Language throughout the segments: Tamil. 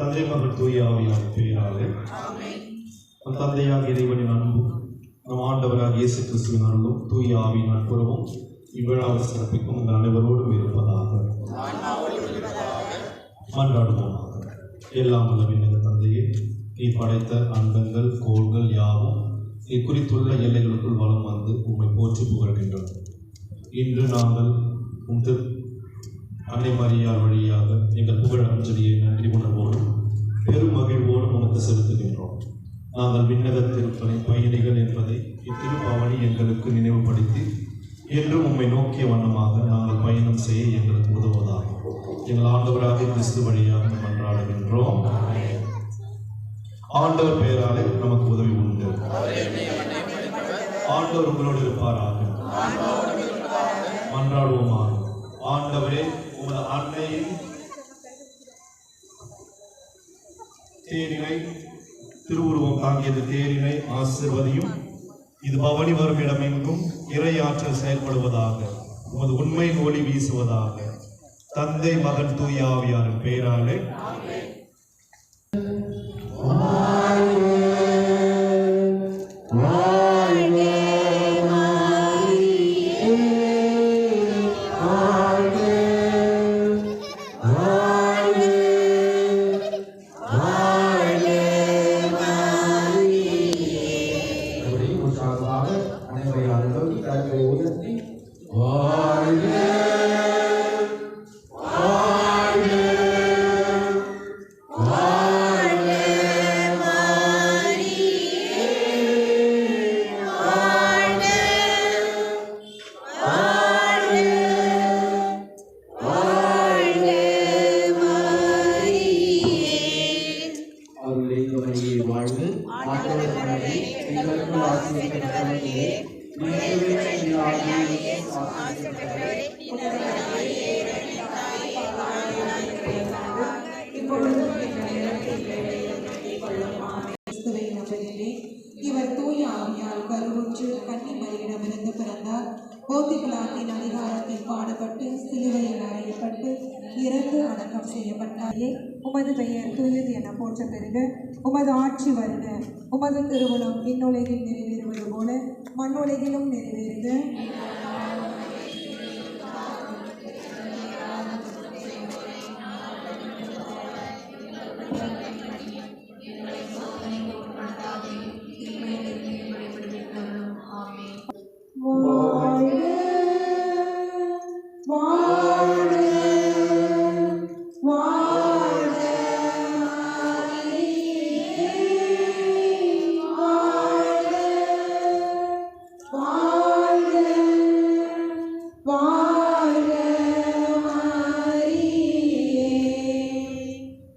தந்தை மகன் தூய ஆவியாரின் பெயராலே நம் தந்தையாக இறைவனின் அன்பும் நம் ஆண்டவராக இயேசு கிறிஸ்துவின் அருளும் தூய ஆவியின் நட்புறவும் இவ்விழாவை சிறப்பிக்கும் உங்கள் அனைவரோடும் இருப்பதாக. மன்றாடுவோமாக. எல்லாம் உள்ள விண்ணக தந்தையே, நீ படைத்த அண்டங்கள் கோள்கள் யாவும் நீ குறித்துள்ள எல்லைகளுக்குள் வலம் வந்து உம்மை போற்றி புகழ்கின்றன. இன்று நாங்கள் அன்னை மரியாள் வழியாக எங்கள் புகழ் அஞ்சலியை நன்றி உணர்வோடும் பெரும் மகிழ்வோடும் உனக்கு செலுத்துகின்றோம். நாங்கள் விண்ணக திருப்பணி பயணிகள் என்பதை இத்திருப்பவனி எங்களுக்கு நினைவுபடுத்தி என்றும் உம்மை நோக்கிய வண்ணமாக நாங்கள் பயணம் செய்ய எங்களுக்கு உதவுவதாக எங்கள் ஆண்டவராக கிறிஸ்து வழியாக மன்றாடுகின்றோம். ஆண்டவர் பெயராலே நமக்கு உதவி உண்டு. ஆண்டவர் உங்களோடு இருப்பாராக. மன்றாடுவோமாக. ஆண்டவரே, உமது அன்னையின் தேரினை திருவுருவம் தாங்கியது தேரினை ஆசிர்வதியும். இது பவனி வரும் இடமெங்கும் இறை ஆற்றல் செயல்படுவதாக, உமது உண்மையின் ஒளி வீசுவதாக. தந்தை மகன் தூய ஆவியாரின் பெயராலே இவர் தூய ஆவியால் கருவுற்று கன்னி மரியிடமிருந்து பிறந்தார். போத்திகளாக்கின் அதிகாரத்தில் பாடுபட்டு சிலுவையில் அறையப்பட்டு இறந்து அடக்கம் செய்யப்பட்டாரே. உமது பெயர் தூயது என போற்ற பெறுக. உமது ஆட்சி வருக. உமது திருவுளம் விண்ணுலகில் நிறைவேறுவது போல மண்ணுலகிலும் நிறைவேறுக.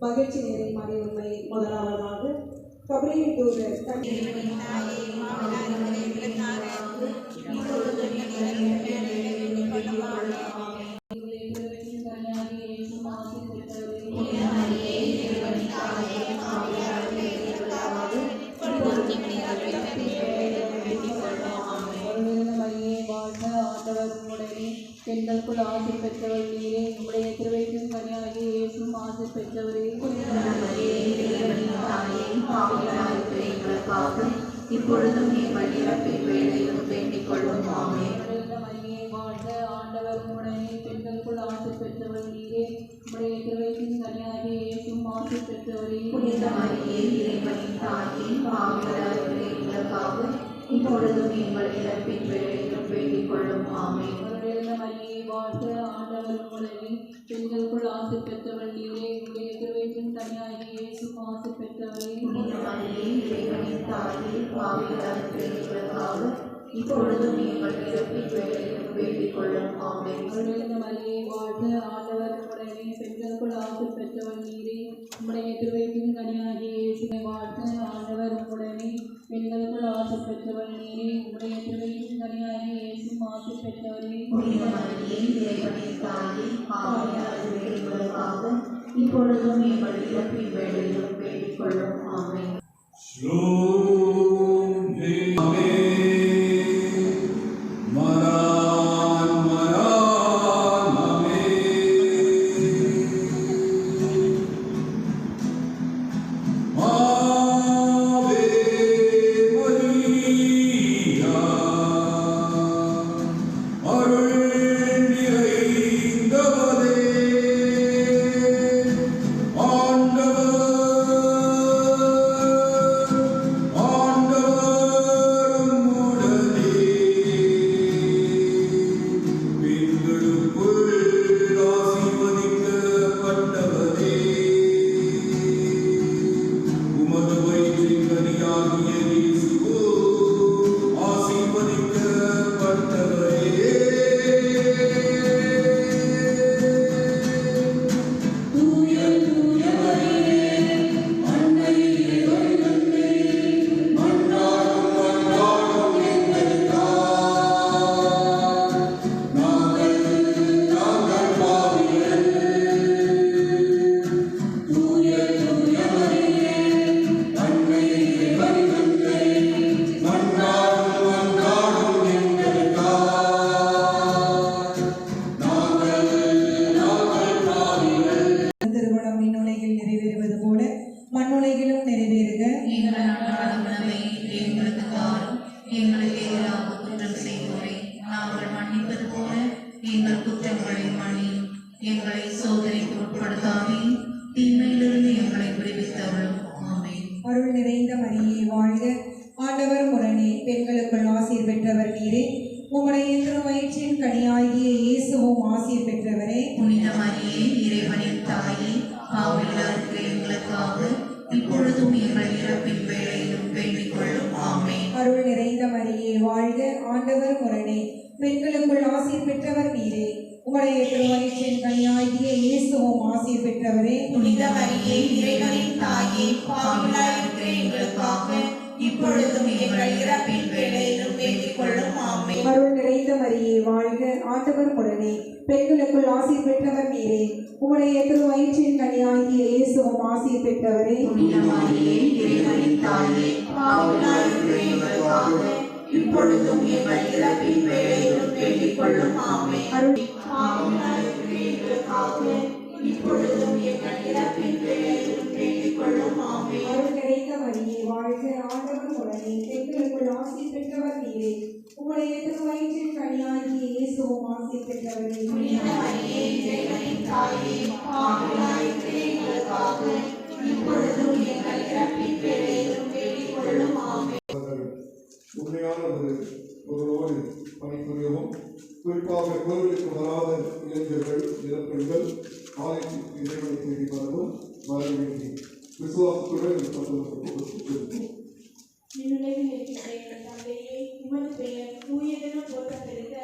மகிழ்ச்சி நிறை மறை உண்மை முதலாவதாக கபிரியேல் தூதர் பெண்களுக்குள் ஆசை பெற்றவர் நீரே. உம்முடைய திருவயிற்றின் கனியாகிய இயேசுவும் ஆசை பெற்றவரே. இப்பொழுதும் நீங்கள் இறப்பின் வேளையிலும் வேண்டிக் கொள்ளும். ஆமென். வாழ்க, ஆண்டவர் உடனே பெண்களுக்குள் ஆசை பெற்றவர் நீரே. உம்முடைய திருவயிற்றின் கனியாகிய இயேசுவும் ஆசை பெற்றவரே. புனித மரியே, இறைவனின் தாயே, பாவிகளாய் இருக்கிற எங்களுக்காக இப்பொழுதும் எங்கள் இறப்பின் வேளையிலும் வேண்டிக் கொள்ளும். ஆமென். வாழ்க, ஆண்டவர் உடனே பெண்களுக்குள் ஆசை பெற்றவர் நீரே. உம்முடைய திருவயிற்றின் கனியாகிய இயேசுவும் ஆசை பெற்றவரே. புனித மரியே, இறைவனின் தாயே, பாவிகளாய் இருக்கிற எங்களுக்காக இப்பொழுதும் எங்கள் இறப்பின் வேளையிலும் வேண்டிக் கொள்ளும். ஆமென். மரியே வாழ்க, ஆண்டவர் உடனே பெண்களுக்குள் ஆசை பெற்றவர் நீரே. உம்முடைய திருவயிற்றின் கனியாகிய இயேசுவை வாழ்க, ஆண்டவர் உடனே பெண்களுக்குள் ஆசை பெற்றவர் நீரே. உம்முடைய திருவயிற்றின் கனியாகிய இயேசுவும் ஆசை பெற்றவரே. புனித மரியே, இறைவனின் தாயே, பாவிகளாய் இருக்கிற எங்களுக்காக இப்பொழுதும் எங்கள் இறப்பின் வேளையிலும் வேண்டிக் கொள்ளும். ஆமென். புனித மரியே இறைவனின் தாயே பாவிகளாய் இருக்கிற எங்களுக்காக இப்பொழுதும் எங்கள் இறப்பின் வேளையிலும் வேண்டிக் கொள்ளும் ஆமென். அருள் நிறைந்த மரியே வாழ்க, ஆண்டவர் உடனே பெண்களுக்குள் ஆசீர் பெற்றவர் நீரே. உம்முடைய திருவயிற்றின் கனியாகிய இயேசுவும் ஆசீர் பெற்றவரே. புனித மரியே இறைவனின் தாயே பாவிகளாய் இருக்கிற எங்களுக்காக இப்பொழுதும் எங்கள் இறப்பின் வேளையிலும் வேண்டிக் கொள்ளும் ஆமென். அருள் நிறைந்த மரியே வாழ்க, ஆண்டவர் உடனே பெண்களுக்குள் ஆசீர் பெற்றவர் நீரே. உம்முடைய திருவயிற்றின் கனியாகிய இயேசுவும் ஆசீர் பெற்றவரே. புனித மரியே இறைவனின் தாயே பாவிகளாய் இருக்கிற எங்களுக்காக இப்பொழுதும் எங்கள் இறப்பின் வேளையிலும் வேண்டிக் கொள்ளும் ஆமென். அருள் பாவிகளாய் இருக்கிற எங்களுக்காக இப்பொழுதும் எங்கள் இறப்பின் வேளையிலும் வேண்டிக் கொள்ளும் ஆமென். அருள் நிறைந்த மரியே வாழ்க, ஆண்டவர் உடனே பெண்களுக்குள் ஆசீர் பெற்றவர் நீரே. உம்முடைய திருவயிற்றின் கனியாகிய இயேசுவும் ஆசீர் பெற்றவரே. புனித மரியே இறைவனின் தாயே பாவிகளாய் இருக்கிற எங்களுக்காக இப்பொழுதும் எங்கள் இறப்பின் வேளையிலும் வேண்டிக் கொள்ளும் ஆமென். உண்மையான ஒருவரோடு பணிபுரியவும், குறிப்பாக கோவிலுக்கு வராத இளைஞர்கள் இளப்பெண்கள் ஆலயத்திற்கு இறைவனை தேடி வரவும் வர வேண்டி விசுவாசத்துடன் கொடுத்திருக்கும். விண்ணுலகில் இருக்கின்ற எங்கள் தந்தையே, உமது பெயர் தூயதென போற்றப்பெறுக.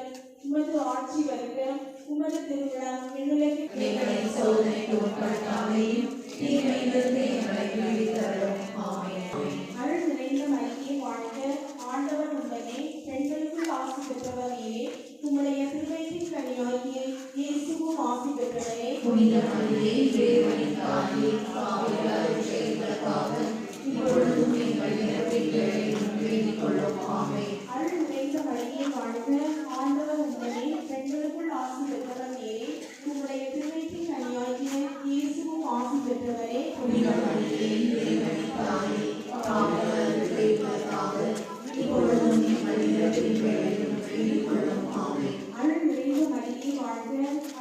உமது ஆட்சி வருக. உமது திருவிழா விண்ணுலகில் எங்களை சோதனைக்கு உட்படுத்தாதையும் தீமையிலிருந்து எங்களை விடுவித்தருளும் ஆமென். அருள் நிறைந்த மரியே வாழ்க, ஆண்டவர் உடனே பெண்களுக்குள் ஆசி பெற்றவர் நீரே. உம்முடைய திருவயிற்றின் கனியாகிய இயேசுவும் ஆசி பெற்றவரே. புனித மரியே இறைவனின் தாயே பாவிகளாய் இருக்கிற எங்களுக்காக இப்பொழுதும் எங்கள் இறப்பின் வேளையிலும் வேண்டிக் கொள்ளும் ஆமென். அருள் நிறைந்த மரியே வாழ்க, ஆண்டவர் உடனே பெண்களுக்குள் ஆசி பெற்றவர் நீரே. உம்முடைய திருவயிற்றின் கனியாகிய இயேசுவும் ஆசி பெற்றவரே. புனித மரியே இறைவனின் தாயே பாவிகளாய் இருக்கிற எங்களுக்காக இப்பொழுதும் எங்கள் இறப்பின் வேளையிலும் வேண்டிக் கொள்ளும் ஆமென். அருள் நிறைந்த மரியே வாழ்க,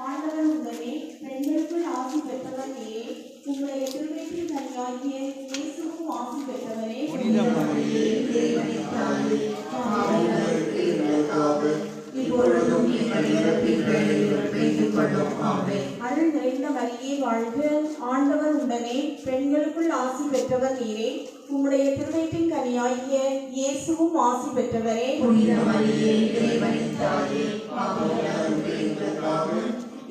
ஆண்டவர் உடனே பெண்களுக்குள் ஆசி பெற்றவர் நீரே. உம்முடைய திருவயிற்றின் கனியாகிய இயேசுவும் ஆசி பெற்றவரே. புனித மரியே இறைவனின் தாயே பாவிகளாய் இருக்கிற எங்களுக்காக இப்பொழுதும் எங்கள் இறப்பின் வேளையிலும் வேண்டிக் கொள்ளும் ஆமென். அருள் நிறைந்த மரியே வாழ்க, ஆண்டவர் உடனே பெண்களுக்குள் ஆசி பெற்றவர் நீரே. உம்முடைய திருவயிற்றின் கனியாகிய இயேசுவும் ஆசி பெற்றவரே. புனித மரியே இறைவனின் தாயே பாவிகளாய் இருக்கிற எங்களுக்காக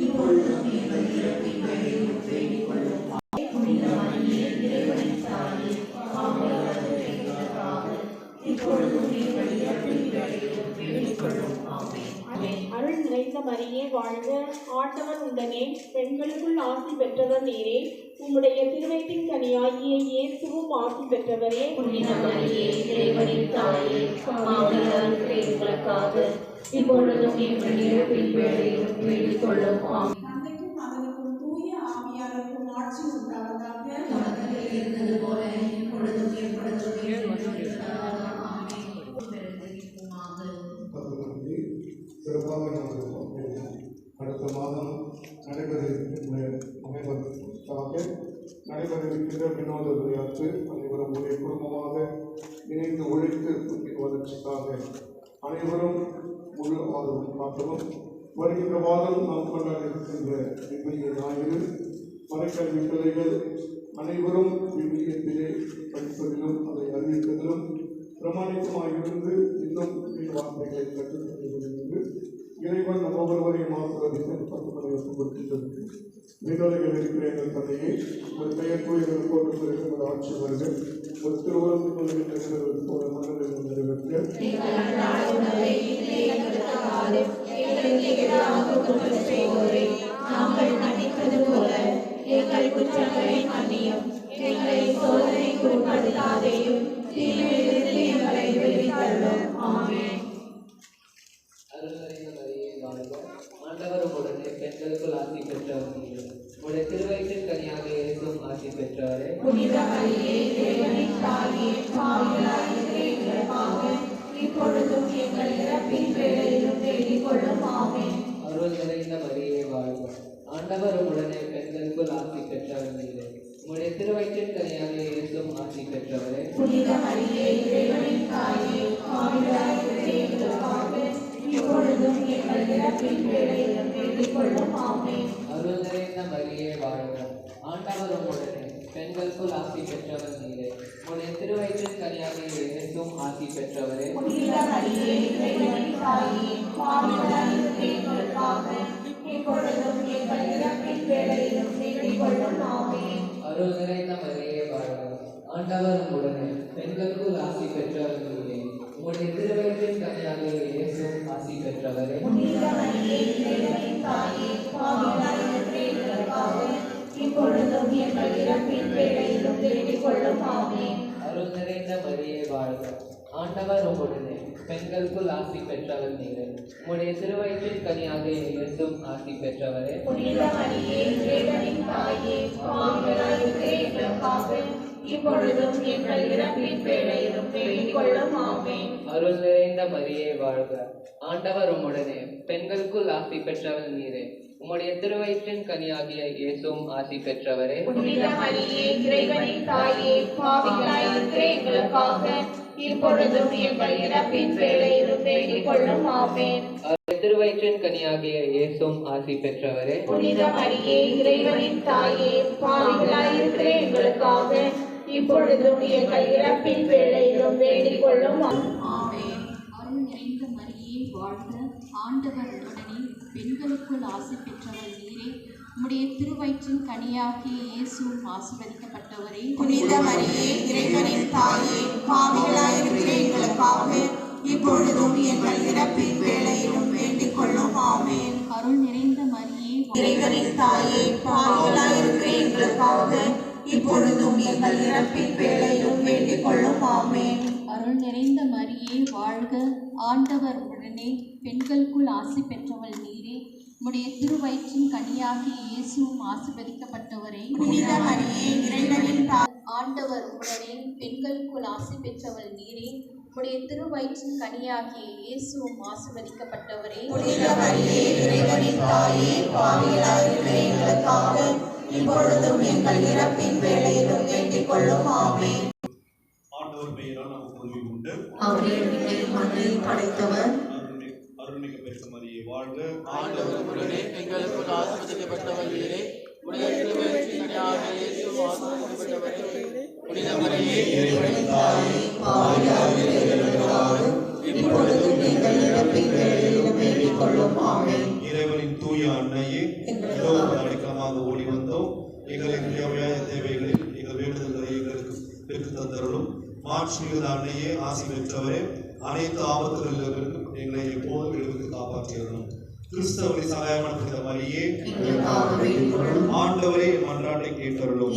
இப்பொழுதும் எங்கள் இறப்பின் வேளையிலும் வேண்டிக் கொள்ளும் ஆமென். புனித மரியே இறைவனின் தாயே பாவிகளாய் இருக்கிற எங்களுக்காக இப்பொழுதும் எங்கள் இறப்பின் வேளையிலும் வேண்டிக் கொள்ளும் ஆமென். அருள் நிறைந்த மரியே வாழ்க, ஆண்டவர் உடனே பெண்களுக்குள் ஆசி பெற்றவர் நீரே. உம்முடைய திருவயிற்றின் கனியாகிய இயேசுவும் ஆசி பெற்றவரே. புனித மரியே இறைவனின் தாயே பாவிகளாய் இருக்கிற எங்களுக்காக இப்பொழுதும் எங்கள் இறப்பின் வேளையிலும் வேண்டிக் கொள்ளும் ஆமென். தந்தைக்கும் மகனுக்கும் தூய ஆவியாருக்கும் ஆட்சி உண்டாவதாக. தொடக்கத்தில் இருந்தது போல இப்பொழுதும் எப்பொழுதும் ஆமென். சிறப்பாக நமது அடுத்த மாதம் நடைபெறவிருக்கின்ற அமைவதற்காக நடைபெறவிருக்கின்ற வினோத விளையாட்டு அனைவரும் ஒரே குடும்பமாக இணைந்து உழைத்து வளர்ச்சிக்காக அனைவரும் முழு ஆதரவும் காட்டவும். வருகின்ற வாரம் நாம் கொண்டாட இருக்கின்ற விவிலிய ஞாயிறு மறைக்கல்வி பிள்ளைகள் அனைவரும் விவிலியத்திலே படிப்பதிலும் அதை அறிவிப்பதிலும் பிரமாணிக்கமாக இருந்து இன்னும் வார்த்தைகளை கற்றுக்கொண்டு இறைவன் நம்ம ஒவ்வொருவரையும் ஆசிர்வதித்து 10 மணி கொடுக்கின்றது. வினோதங்கள் இருக்கிற எங்கள் தந்தையை ஒரு பெயர் கோயில்கள் போட்டு பிறகு ஆட்சி வருக. ஒரு திருவுருவம் கொள்கின்ற போல மனதில் நிறைவேற்ற நாங்கள் மன்னிப்பது போல எங்கள் குற்றங்களை மன்னியும். எங்களை சோதனைக்கு உட்படுத்தாதேயும் தீமையிலிருந்து எங்களை விடுவித்தருளும் ஆமென். அருள்நிறைந்த மரியே வாழ்க, ஆண்டவர் உடனே பெண்களுக்குள் ஆசி பெற்றவர் நீரே. உடைய திருவயிற்றின் கனியாக இயேசுவும் ஆசி பெற்றவரே. புனித மரியே இறைவனின் தாயே பாவிகளாய் இருக்கிற எங்களுக்காக இப்பொழுதும் எங்கள் இறப்பின் வேளையிலும் வேண்டிக் கொள்ளும் ஆமென். அருள் நிறைந்த மரியே வாழ்க, ஆண்டவர் உடனே பெண்களுக்குள் ஆசி பெற்றவர் நீரே. உடைய திருவயிற்றின் கனியாக இயேசுவும் ஆசி பெற்றவரே. புனித மரியே இறைவனின் தாயே பாவிகளாய் இருக்கிற எங்களுக்காக இப்பொழுதும் எங்கள் இறப்பின் வேளையிலும் வேண்டிக் கொள்ளும் ஆமென். அருள் நிறைந்த மரியே வாழ்க, ஆண்டவர் உம்முடனே, பெண்களுக்குள் ஆசி பெற்றவர் நீரே. உம்முடைய திருவயிற்றின் கனியாகிய இயேசுவும் ஆசி பெற்றவரே. புனித மரியே, இறைவனின் தாயே, பாவிகளாய் இருக்கிற எங்களுக்காக இப்பொழுதும் எங்கள் இறப்பின் வேளையிலும் வேண்டிக் கொள்ளும் ஆமென். அருள் நிறைந்த மரியே வாழ்க, ஆண்டவர் உம்முடனே, பெண்களுக்குள் ஆசி பெற்றவர் நீரே. உம்முடைய திருவயிற்றின் கனியாகிய இயேசுவும் ஆசி பெற்றவரே. புனித மரியே, இறைவனின் தாயே, பாவிகளாய் இருக்கிற எங்களுக்காக இப்பொழுதும் எங்கள் இறப்பின் வேளையிலும் வேண்டிக் கொள்ளும் ஆமென். அருள் நிறைந்த மரியே வாழ்க, ஆண்டவர் உம்முடனே, பெண்களுக்குள் ஆசி பெற்றவர் நீரே. உம்முடைய திருவயிற்றின் கனியாகிய இயேசுவும் ஆசி பெற்றவரே. புனித மரியே, இறைவனின் தாயே, பாவிகளாய் இருக்கிற எங்களுக்காக இப்பொழுதும் எங்கள் இறப்பின் வேளையிலும் வேண்டிக் கொள்ளும் ஆமென். அருள் நிறைந்த மரியே வாழ்க, ஆண்டவர் உம்முடனே, பெண்களுக்குள் ஆசி பெற்றவர் நீரே. உம்முடைய திருவயிற்றின் கனியாகிய இயேசுவும் ஆசி பெற்றவரே. புனித மரியே, இறைவனின் தாயே, பாவிகளாய் இருக்கிற எங்களுக்காக இப்பொழுதும் எங்கள் இறப்பின் வேளையிலும் வேண்டிக் கொள்ளும் ஆமென். திருவயிற்றின் கனியாகிய இயேசுவும் ஆசி பெற்றவரே. புனித மரியே, இறைவனின் தாயே, பாவிகளாய் இருக்கிற எங்களுக்காக இப்பொழுதும் எங்கள் இறப்பின் வேளையிலும் வேண்டிக் கொள்ளும் ஆமென். அருள் நிறைந்த மரியே வாழ்க, ஆண்டவர் உடனே, பெண்களுக்குள் ஆசி பெற்றவர் நீரே. உம்முடைய திருவயிற்றின் கனியாகிய இயேசுவும் ஆசீர்வதிக்கப்பட்டவரே. புனித மரியே, இறைவனின் தாயே, பாவிகளாய் இருக்கிற எங்களுக்காக இப்பொழுதும் எங்கள் இறப்பின் வேளையிலும் வேண்டிக் கொள்ளும் ஆமென். அருள் நிறைந்த மரியே இறைவனின் தாயே, பாவிகளாய் இருக்கிற எங்களுக்காக இப்பொழுதும் எங்கள் இறப்பின் வேளையிலும் வேண்டிக் கொள்ளும் ஆமென். அருள் நிறைந்த மரியே வாழ்க, ஆண்டவர் உடனே, பெண்களுக்குள் ஆசி பெற்றவள் நீரே. உம்முடைய திருவயிற்றின் கனியாகிய இயேசுவும் ஆசீர்வதிக்கப்பட்டவரே. புனித மரியே, இறைவனின் ஆண்டவர் உடனே, பெண்களுக்குள் ஆசி பெற்றவள் நீரே. உம்முடைய திருவயிற்றின் கனியாகிய இயேசுவும் ஆசீர்வதிக்கப்பட்டவரே. புனித மரியே, இறைவனின் தாயே, பாவிகளாய் இருக்கிற எங்களுக்காக இப்பொழுதும் எங்கள் இறப்பின் வேளையிலும் வேண்டிக் கொள்ளும் ஆமென். ஆண்டவர் பெயரால் நமக்கு உதவி உண்டு. அவரே மண்ணை படைத்தவர். அருள்மிகு பெற்ற மரியே வாழ்க, ஆண்டவர் உடனே, பெண்களுக்குள் ஆசீர்வதிக்கப்பட்டவர் நீரே. உடைய திருவயிற்றின் கனியாகிய இயேசுவும் ஆசீர்வதிக்கப்பட்டவரே. புனித மரியே, இறைவனின் தாயே, பாவிகளாய் இருக்கிற எங்களுக்காக இப்பொழுதும் எங்கள் இறப்பின் வேளையிலும் வேண்டிக் கொள்ளும் ஆமென். இறைவனின் தூய அன்னையே, இதோ அடைக்கலமாக ஓடி வந்தோம். எங்களின் தேவையான தேவைகளில் எங்கள் வேண்டுதல்களை எங்களுக்கு பெற்று தந்தருளும். மாட்சிமிகு அன்னையே, ஆசி பெற்றவரே, அனைத்து ஆபத்துகளிலிருந்து எங்களை எப்போதும் விடுவித்து காப்பாற்றியருளும். கிறிஸ்தவனை சகாயமான புனித மரியே, ஆண்டவரே மன்றாட்டை கேட்டருளும்.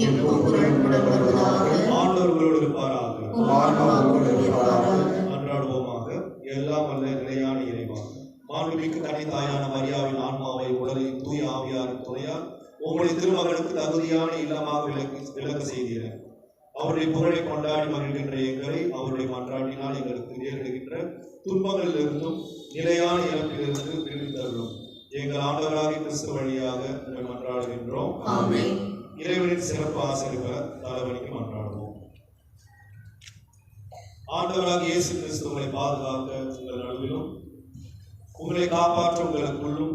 ஆண்டவர் உங்களோடு இருப்பாராக. மன்றாடுவோமாக. எல்லாம் வல்ல நிலையான இறைவா, மாண்புமிக்க கனி தாயான மரியாவின் ஆன்மாவை உடலையும் தூய ஆவியாரின் துணையால் உங்களுடைய திருமகனுக்கு தகுதியான இல்லமாக விளக்க செய்தீர்கள். அவருடைய புகழை கொண்டாடி மகிழ்கின்ற எங்களை அவருடைய மன்றாட்டினால் எங்களுக்கு நேரிடுகின்ற துன்பங்களிலிருந்தும் நிலையான இறப்பிலிருந்து விடுவித்தருளும். எங்கள் ஆண்டவராகிய கிறிஸ்து வழியாக உங்களை மன்றாடுகின்றோம். இறைவனின் சிறப்பு ஆசிரியர் தலைவலிக்கு மன்றாடுவோம். ஆண்டவராகிய இயேசு கிறிஸ்து உங்களை பாதுகாக்க உங்கள் நடுவிலும், உங்களை காப்பாற்ற உங்களுக்குள்ளும்,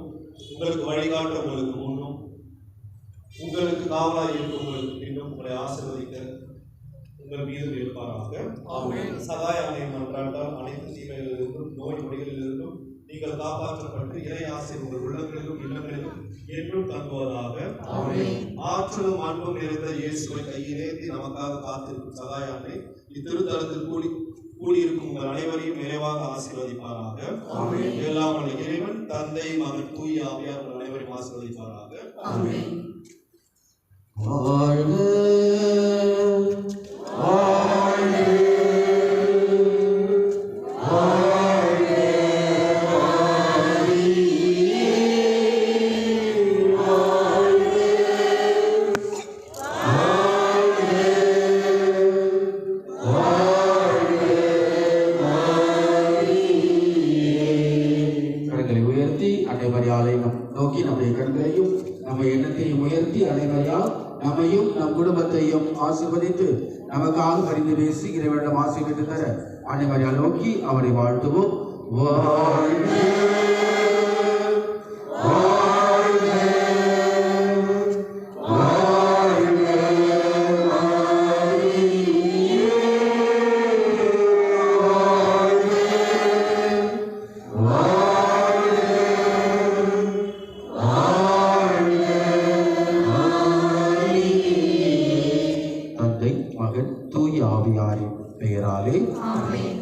உங்களுக்கு வழிகாட்ட உங்களுக்கு முன்னும், உங்களுக்கு காவலாய் இருக்க உங்களுக்கு பின்னும் உங்களை ஆசீர்வதிக்க உங்கள் மீது இருப்பாராக. சகாய ஆணையம் மன்றாட்டால் அனைத்து தீமைகளிலிருந்தும் நோய் நொடிகளிலிருந்தும் நீங்கள் காப்பாற்றப்பட்டு இறை ஆசை உங்கள் உள்ளங்களிலும் இல்லங்களிலும் என்றும் தங்குவதாக. ஆற்றலும் அன்பும் நிறைந்த இயேசுவை கையிலேந்தி நமக்காக காத்திருக்கும் சகாய ஆணை இத்திருத்தலத்தில் கூடியிருக்கும் உங்கள் அனைவரையும் நிறைவாக ஆசீர்வதிப்பாராக. எல்லாம் வல்ல இறைவன் தந்தை, மகன், தூய ஆவியார் உங்கள் அனைவரையும் ஆசீர்வதிப்பாராக. நோக்கி நம்முடைய கண்களையும் நம்ம எண்ணத்தையும் உயர்த்தி அனைவரையால் நம்மையும் நம் குடும்பத்தையும் ஆசீர்வதித்து நமக்காக பரிந்து பேசி இறைவனிடம் ஆசீர்வதித்து தர அனைவரையால் நோக்கி அவரை வாழ்த்துவோம். தந்தை மகன் தூய ஆவியாரின் பெயராலே ஆமென்.